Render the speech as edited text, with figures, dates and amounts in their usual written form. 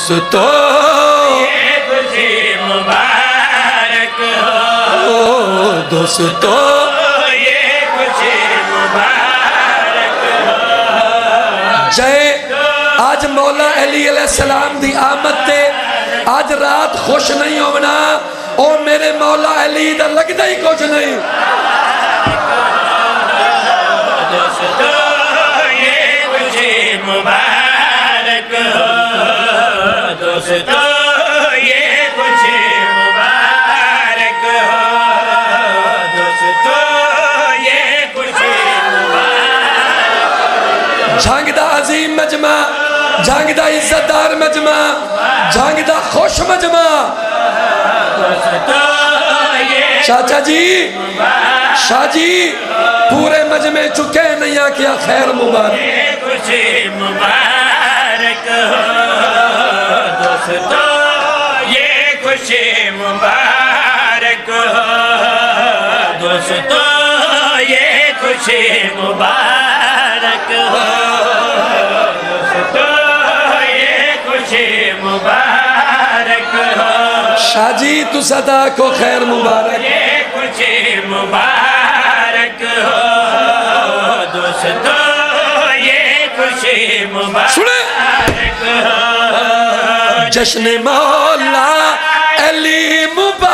दोस्तों ये खुशी मुबारक हो, दोस्तों ये खुशी मुबारक हो। जय आज मौला अली अलैहिस्सलाम दी आमद ते आज रात खुश नहीं होना ओ मेरे मौला अली दा लगदा ही कुछ नहीं। दोस्तों ये खुशी मुबारक हो, दोस्तों ये खुशी मुबारक हो, दोस्तों ये खुशी मुबारक। जंग दा अजीम मजमा, जंग दा इज्जतदार मजमा, जंग दा खुश मजमा। चाचा जी शाह जी पूरे मजमे चुके नहीं आ क्या खैर मुबारक। ये खुशी मुबारक हो, दोस्तों ये खुशी मुबारक हो, दोस्तों ये खुशी मुबारक हो, दोस्तों ये खुशी मुबारक हो। शाह जी तू सदा को खैर मुबारक। ये खुशी मुबारक हो, दोस्तों ये खुशी मुबारक हो। जश्न मौला अली मुबारक।